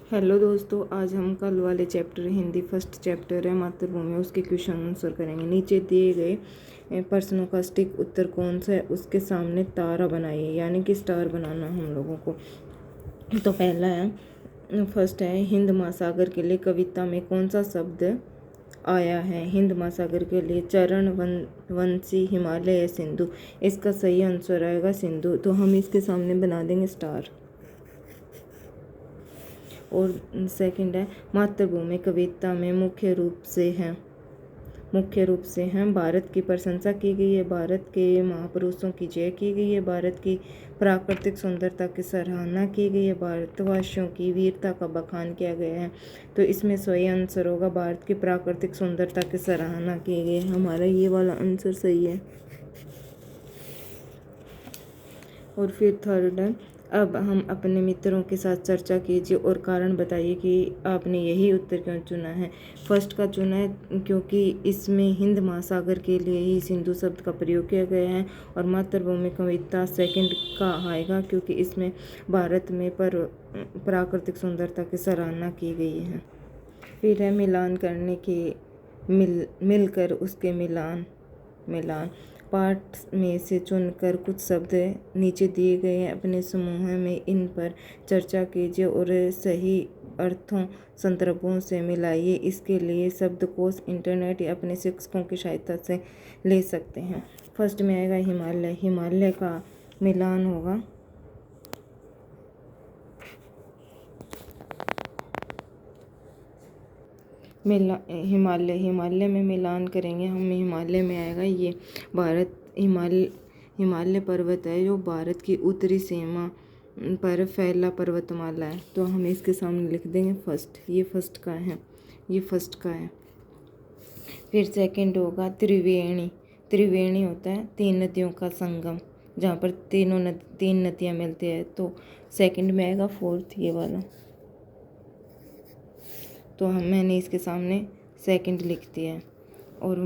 Hello दोस्तों, आज हम कल वाले चैप्टर हिंदी फर्स्ट चैप्टर है मातृभूमि, उसके क्वेश्चन आंसर करेंगे। नीचे दिए गए प्रश्नों का सटीक उत्तर कौन सा है, उसके सामने तारा बनाइए, यानी कि स्टार बनाना हम लोगों को। तो पहला है, फर्स्ट है, हिंद महासागर के लिए कविता में कौन सा शब्द आया है। हिंद महासागर के लिए चरण वंशी, हिमालय या सिंधु। इसका सही आंसर आएगा सिंधु। तो हम इसके सामने बना देंगे स्टार। और सेकंड है, मातृभूमि कविता में मुख्य रूप से हैं भारत की प्रशंसा की गई है, भारत के महापुरुषों की जय की गई है, भारत की प्राकृतिक सुंदरता की सराहना की गई है, भारतवासियों की वीरता का बखान किया गया है। तो इसमें सही आंसर होगा भारत की प्राकृतिक सुंदरता की सराहना की गई है। हमारा ये वाला आंसर सही है। और फिर थर्ड है, अब हम अपने मित्रों के साथ चर्चा कीजिए और कारण बताइए कि आपने यही उत्तर क्यों चुना है। फर्स्ट का चुना है क्योंकि इसमें हिंद महासागर के लिए ही सिंधु शब्द का प्रयोग किया गया है। और मातृभूमि कविता सेकंड का आएगा क्योंकि इसमें भारत में प्राकृतिक सुंदरता की सराहना की गई है। फिर है मिलान करने की, मिलकर उसके मिलान पाठ में से चुनकर कुछ शब्द नीचे दिए गए हैं अपने समूह में, इन पर चर्चा कीजिए और सही अर्थों संदर्भों से मिलाइए। इसके लिए शब्दकोश इंटरनेट या अपने शिक्षकों की सहायता से ले सकते हैं। फर्स्ट में आएगा हिमालय। हिमालय का मिलान होगा हिमालय में मिलान करेंगे हम। हिमालय में आएगा ये हिमालय पर्वत है जो भारत की उत्तरी सीमा पर फैला पर्वतमाला है। तो हम इसके सामने लिख देंगे फर्स्ट। ये फर्स्ट का है। फिर सेकंड होगा त्रिवेणी। त्रिवेणी होता है तीन नदियों का संगम, जहाँ पर तीन नदियाँ मिलती है। तो सेकंड में आएगा फोर्थ, ये वाला। तो मैंने इसके सामने सेकंड लिख दिया है। और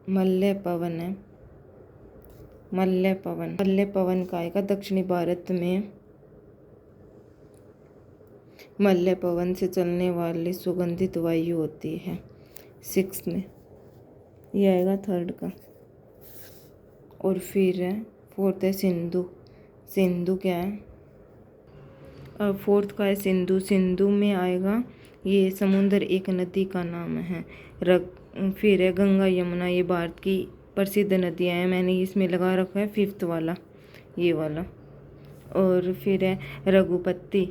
मल्य पवन है। मल्य पवन का आएगा दक्षिणी भारत में मल्य पवन से चलने वाली सुगंधित वायु होती है। सिक्स में ये आएगा थर्ड का। और फिर है फोर्थ है सिंधु। सिंधु क्या है, फोर्थ का है सिंधु। सिंधु में आएगा ये समुद्र एक नदी का नाम है। फिर है गंगा यमुना, ये भारत की प्रसिद्ध नदियाँ हैं। मैंने इसमें लगा रखा है फिफ्थ वाला, ये वाला। और फिर है रघुपति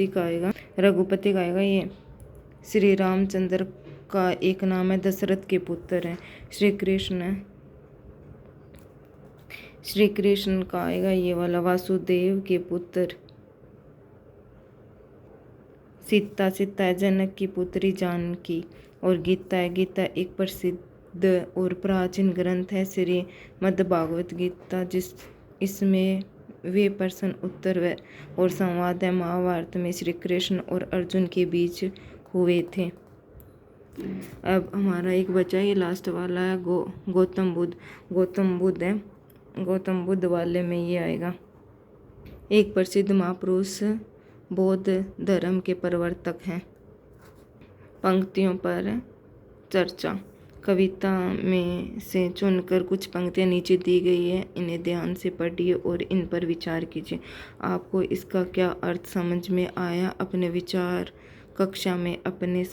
का आएगा ये श्री रामचंद्र का एक नाम है, दशरथ के पुत्र हैं। श्री कृष्ण का आएगा ये वाला, वासुदेव के पुत्र। सीता है जनक की पुत्री जानकी। और गीता एक प्रसिद्ध और प्राचीन ग्रंथ है, श्रीमद् भागवत गीता, इसमें वे प्रश्न उत्तर और संवाद है महाभारत में श्री कृष्ण और अर्जुन के बीच हुए थे। अब हमारा एक बचा, ये लास्ट वाला है गौतम बुद्ध है। गौतम बुद्ध वाले में ये आएगा, एक प्रसिद्ध महापुरुष बौद्ध धर्म के प्रवर्तक हैं। पंक्तियों पर चर्चा। कविता में से चुनकर कुछ पंक्तियाँ नीचे दी गई है, इन्हें ध्यान से पढ़िए और इन पर विचार कीजिए। आपको इसका क्या अर्थ समझ में आया, अपने विचार कक्षा में अपने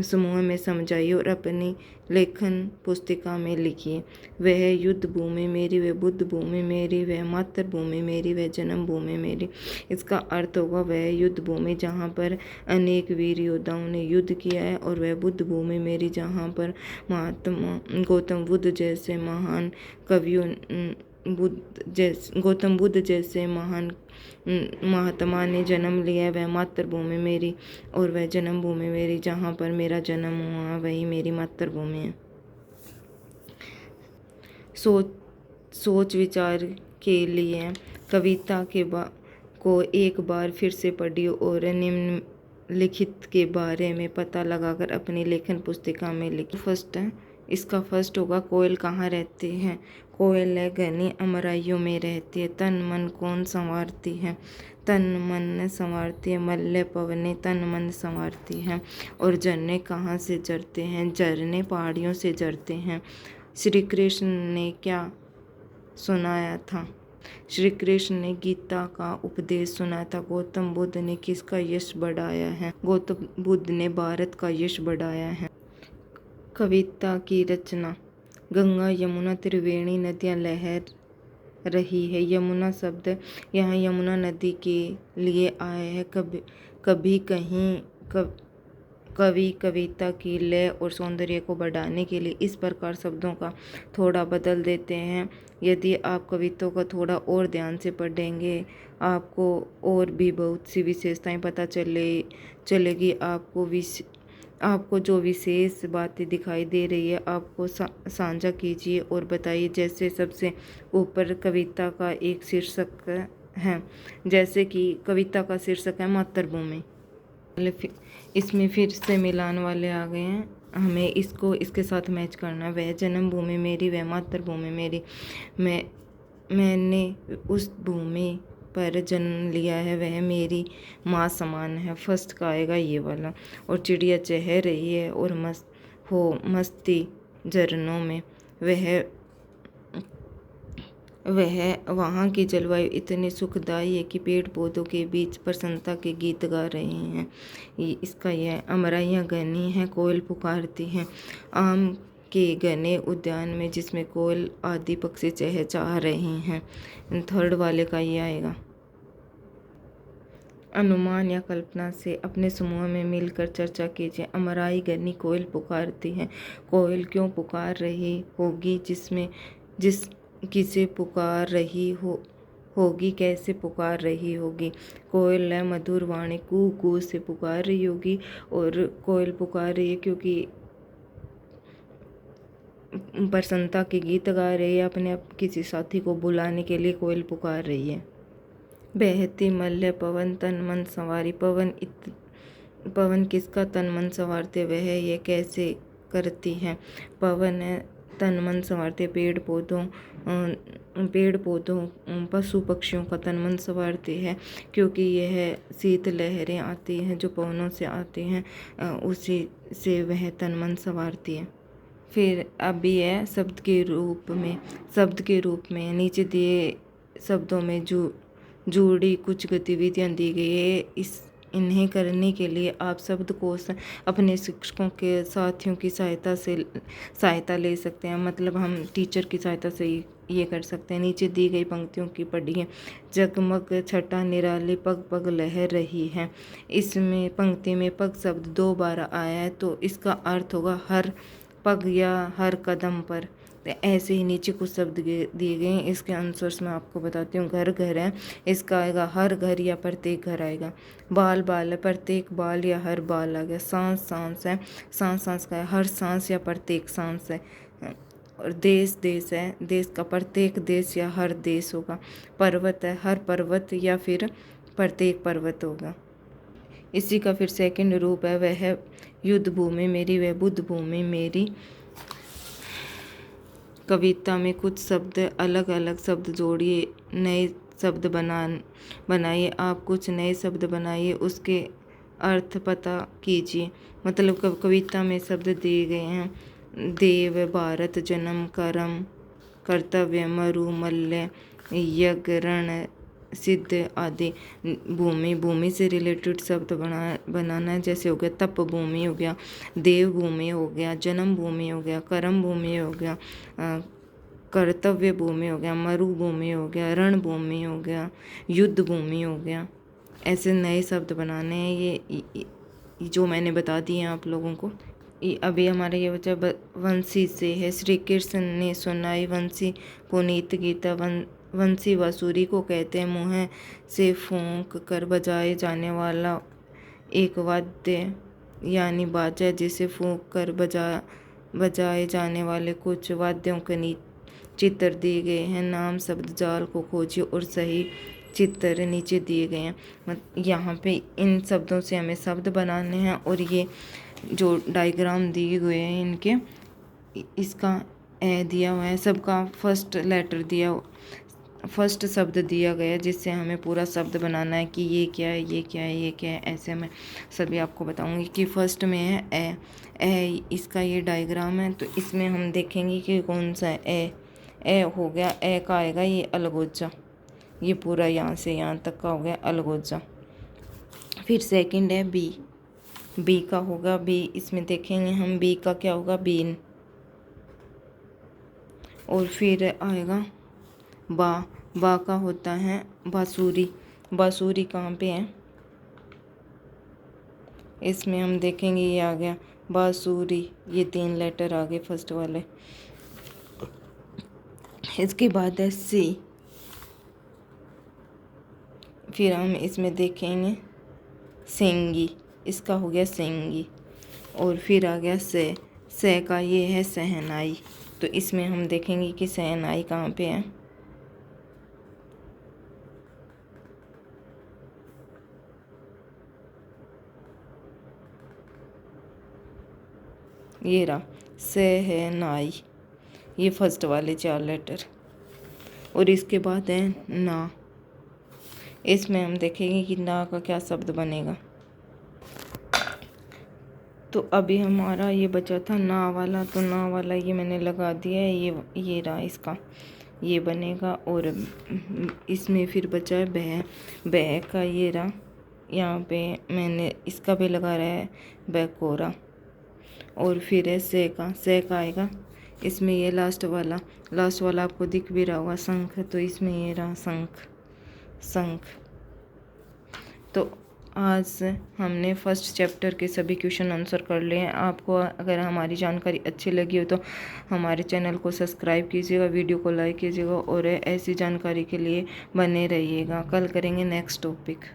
समूह में समझाइए और अपनी लेखन पुस्तिका में लिखिए। वह युद्ध भूमि मेरी, वह बुद्ध भूमि मेरी, वह मातृभूमि मेरी, वह जन्म भूमि मेरी। इसका अर्थ होगा वह युद्ध भूमि जहाँ पर अनेक वीर योद्धाओं ने युद्ध किया है, और वह बुद्ध भूमि मेरी जहाँ पर महात्मा गौतम बुद्ध जैसे महान कवियों गौतम बुद्ध जैसे महान महात्मा ने जन्म लिया। वह मातृभूमि मेरी और वह जन्मभूमि मेरी, जहाँ पर मेरा जन्म हुआ वही मेरी मातृभूमि है। सोच विचार के लिए कविता को एक बार फिर से पढ़िए और निम्नलिखित के बारे में पता लगाकर अपनी लेखन पुस्तिका में लिखिए। इसका फर्स्ट होगा कोयल कहाँ रहते हैं। कोयल है घनी अमराइयों में रहती है, तन मन कौन संवारती है, तन मन संवारती है, मल्ल पवने तन मन संवारती है। और झरने कहाँ से झरते हैं, झरने पहाड़ियों से झरते हैं। श्री कृष्ण ने क्या सुनाया था, श्री कृष्ण ने गीता का उपदेश सुनाया था। गौतम बुद्ध ने किसका यश बढ़ाया है, गौतम बुद्ध ने भारत का यश बढ़ाया है। कविता की रचना, गंगा यमुना त्रिवेणी नदियाँ लहर रही है। यमुना शब्द यहाँ यमुना नदी के लिए आया है। कभी कहीं कवि कविता की लय और सौंदर्य को बढ़ाने के लिए इस प्रकार शब्दों का थोड़ा बदल देते हैं। यदि आप कविता को थोड़ा और ध्यान से पढ़ेंगे, आपको और भी बहुत सी विशेषताएं पता चलेगी। आपको जो विशेष बातें दिखाई दे रही है, आपको साझा कीजिए और बताइए। जैसे सबसे ऊपर कविता का एक शीर्षक है, जैसे कि कविता का शीर्षक है मातृभूमि। इसमें फिर से मिलान वाले आ गए हैं, हमें इसको इसके साथ मैच करना है। वह जन्मभूमि मेरी, वह मातृभूमि मेरी, मैंने उस भूमि पर जन्म लिया है, वह मेरी माँ समान है। फर्स्ट का आएगा ये वाला। और चिड़िया चह रही है और मस्ती झरनों में, वह वहाँ की जलवायु इतनी सुखदायी है कि पेड़ पौधों के बीच प्रसन्नता के गीत गा रहे हैं। इसका यह अमराइयाँ घनी हैं, कोयल पुकारती हैं। आम के घने उद्यान में जिसमें कोयल आदि पक्षी चहचहा रहे हैं। थर्ड वाले का ये आएगा। अनुमान या कल्पना से अपने समूह में मिलकर चर्चा कीजिए। अमराई घनी कोयल पुकारती है। कोयल क्यों पुकार रही होगी, किसे पुकार रही होगी, कैसे पुकार रही होगी। कोयल मधुर वाणी कू कू से पुकार रही होगी। और कोयल पुकार रही है क्योंकि प्रसन्नता के गीत गा रही है, अपने किसी साथी को बुलाने के लिए कोयल पुकार रही है। बहती मल्ल पवन तन मन संवारी, पवन किसका तन मन संवारते, वह ये कैसे करती है। पवन तन मन संवारते पेड़ पौधों पशु पक्षियों का तन मन संवारती है, क्योंकि यह शीत लहरें आती हैं जो पवनों से आती हैं, उसी से वह तन मन संवारती है। फिर अभी है शब्द के रूप में नीचे दिए शब्दों में जुड़ी कुछ गतिविधियाँ दी गई है। इन्हें करने के लिए आप शब्दकोश अपने शिक्षकों के साथियों की सहायता ले सकते हैं। मतलब हम टीचर की सहायता से ये कर सकते हैं। नीचे दी गई पंक्तियों की पढ़िए। जगमग छटा निराली पग पग लहर रही है। इसमें पंक्ति में पग शब्द 2 बार आया है, तो इसका अर्थ होगा हर पग या हर कदम पर। ऐसे ही नीचे कुछ शब्द दिए गए हैं, इसके आंसर्स मैं आपको बताती हूँ। घर है, इसका आएगा हर घर या प्रत्येक घर आएगा। बाल है, प्रत्येक बाल या हर बाल आ गया। सांस है, सांस का है, हर सांस या प्रत्येक सांस है। और देश है, देश का प्रत्येक देश या हर देश होगा। पर्वत है, हर पर्वत या फिर प्रत्येक पर्वत होगा। इसी का फिर सेकंड रूप है, वह है युद्ध भूमि मेरी, वह बुद्ध भूमि मेरी। कविता में कुछ शब्द अलग अलग शब्द जोड़िए, नए शब्द बनाइए। आप कुछ नए शब्द बनाइए, उसके अर्थ पता कीजिए। मतलब कविता में शब्द दिए गए हैं, देव, भारत, जन्म, कर्म, कर्तव्य, मरु, मल्ल, यज्ञ, रण, सिद्ध आदि। भूमि से रिलेटेड शब्द बनाना है। जैसे हो गया तप भूमि हो गया, देव भूमि हो गया, जन्म भूमि हो गया, कर्म भूमि हो गया, कर्तव्य भूमि हो गया, मरु भूमि हो गया, रण भूमि हो गया, युद्ध भूमि हो गया। ऐसे नए शब्द बनाने हैं। ये जो मैंने बता दिए हैं आप लोगों को। अभी हमारे ये बच्चा वंशी से है। श्री कृष्ण ने सुनाई वंशी पुनीत गीता। वंशी बांसुरी को कहते हैं। मुँह से फूंक कर बजाए जाने वाला एक वाद्य यानी बाजा, जिसे फूंक कर बजाए जाने वाले कुछ वाद्यों के चित्र दिए गए हैं। नाम शब्द जाल को खोजिए और सही चित्र नीचे दिए गए हैं। यहाँ पे इन शब्दों से हमें शब्द बनाने हैं, और ये जो डायग्राम दिए हुए हैं इनके, इसका ए दिया हुआ है, सबका फर्स्ट लेटर दिया, फर्स्ट शब्द दिया गया जिससे हमें पूरा शब्द बनाना है कि ये क्या है, ये क्या है, ये क्या है। ऐसे मैं सभी आपको बताऊंगी कि फर्स्ट में है ए। ए इसका ये डायग्राम है, तो इसमें हम देखेंगे कि कौन सा है। ए हो गया, ए का आएगा ये अलगोजा, ये पूरा यहाँ से यहाँ तक का हो गया अलगोजा। फिर सेकंड है बी, बी का होगा बी, इसमें देखेंगे हम बी का क्या होगा बीन। और फिर आएगा बा, बा का होता है बांसुरी, बांसुरी कहाँ पे है, इसमें हम देखेंगे ये आ गया बांसुरी, ये 3 लेटर आ गए फर्स्ट वाले। इसके बाद है सी, फिर हम इसमें देखेंगे सेंगी, इसका हो गया सेंगी। और फिर आ गया से का ये है सहनाई, तो इसमें हम देखेंगे कि सहनाई कहाँ पे है। ये रहा सहनाई, ये फर्स्ट वाले 4 लेटर। और इसके बाद है ना, इसमें हम देखेंगे कि ना का क्या शब्द बनेगा। तो अभी हमारा ये बचा था ना वाला, तो ना वाला ये मैंने लगा दिया है, ये रहा इसका, ये बनेगा। और इसमें फिर बचा है बह, बह का ये रहा, यहाँ पे मैंने इसका भी लगा रहा है बैकोरा। और फिर है से का आएगा, इसमें ये लास्ट वाला आपको दिख भी रहा होगा शंख, तो इसमें ये रहा शंख। तो आज हमने फर्स्ट चैप्टर के सभी क्वेश्चन आंसर कर लिए हैं। आपको अगर हमारी जानकारी अच्छी लगी हो तो हमारे चैनल को सब्सक्राइब कीजिएगा, वीडियो को लाइक कीजिएगा और ऐसी जानकारी के लिए बने रहिएगा। कल करेंगे नेक्स्ट टॉपिक।